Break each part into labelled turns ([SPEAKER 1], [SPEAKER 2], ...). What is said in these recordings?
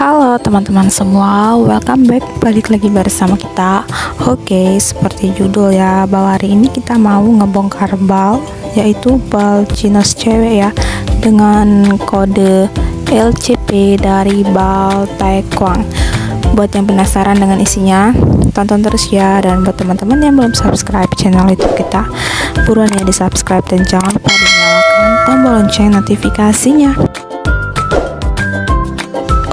[SPEAKER 1] Halo teman-teman semua, welcome back, balik lagi bersama kita. Oke, seperti judul ya, bahwa hari ini kita mau ngebongkar bal, yaitu bal chinos cewek ya, dengan kode LCP dari bal Taekwang. Buat yang penasaran dengan isinya, tonton terus ya. Dan buat teman-teman yang belum subscribe channel YouTube kita, buruan ya di subscribe dan jangan lupa dinyalakan tombol lonceng notifikasinya.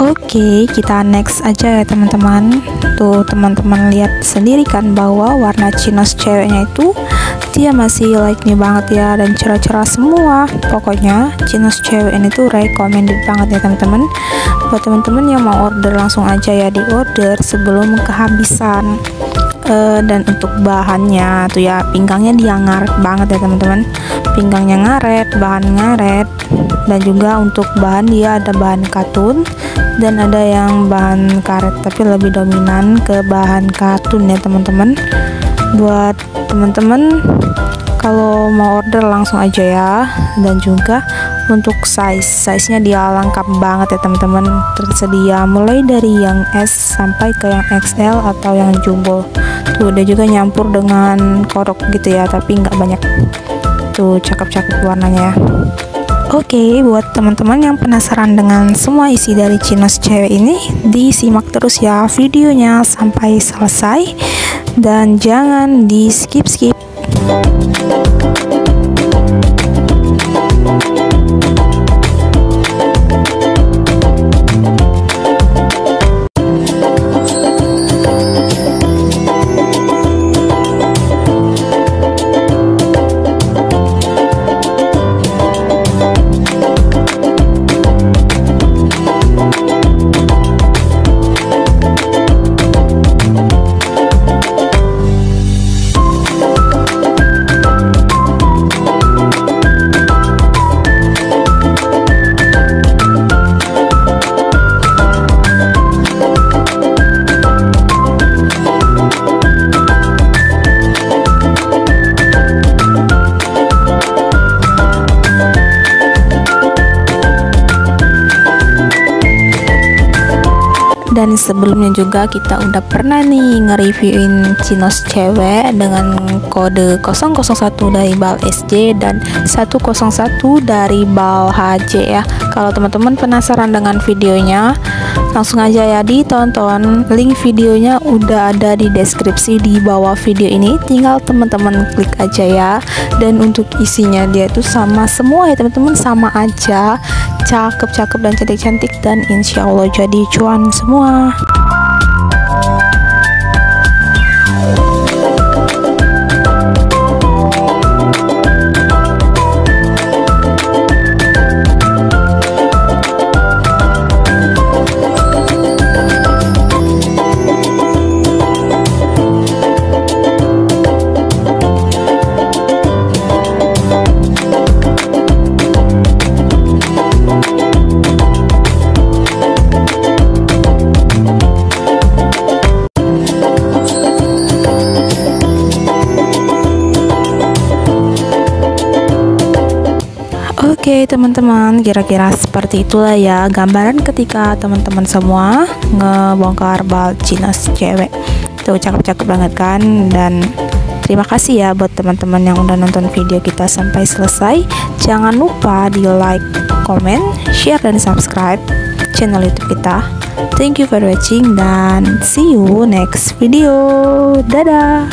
[SPEAKER 1] Oke, kita next aja ya teman-teman. Tuh teman-teman lihat sendiri kan bahwa warna chinos ceweknya itu dia masih like nih banget ya, dan cerah-cerah semua. Pokoknya chinos cewek ini tuh recommended banget ya teman-teman. Buat teman-teman yang mau order, langsung aja ya di order sebelum kehabisan. Dan untuk bahannya tuh ya, pinggangnya dia ngaret banget ya teman-teman, pinggangnya ngaret, bahan ngaret. Dan juga untuk bahan dia ada bahan katun dan ada yang bahan karet, tapi lebih dominan ke bahan katun ya teman-teman. Buat teman-teman kalau mau order langsung aja ya. Dan juga untuk size-nya dia lengkap banget ya teman-teman, tersedia mulai dari yang S sampai ke yang XL atau yang jumbo. Tuh dia juga nyampur dengan korok gitu ya, tapi nggak banyak. Tuh cakep-cakep warnanya ya. Oke, buat teman-teman yang penasaran dengan semua isi dari chinos cewek ini, disimak terus ya videonya sampai selesai dan jangan di skip-skip. Dan sebelumnya juga kita udah pernah nih nge-reviewin chinos cewek dengan kode 001 dari bal SJ dan 101 dari bal HJ ya. Kalau teman-teman penasaran dengan videonya, langsung aja ya ditonton. Link videonya udah ada di deskripsi di bawah video ini, tinggal teman-teman klik aja ya. Dan untuk isinya dia itu sama semua ya teman-teman, sama aja, cakep-cakep dan cantik-cantik, dan insya Allah jadi cuan semua. Oke teman-teman, kira-kira seperti itulah ya gambaran ketika teman-teman semua ngebongkar bal chinos cewek. Tuh cakep-cakep banget kan. Dan terima kasih ya buat teman-teman yang udah nonton video kita sampai selesai. Jangan lupa di like, comment, share, dan subscribe channel YouTube kita. Thank you for watching dan see you next video. Dadah.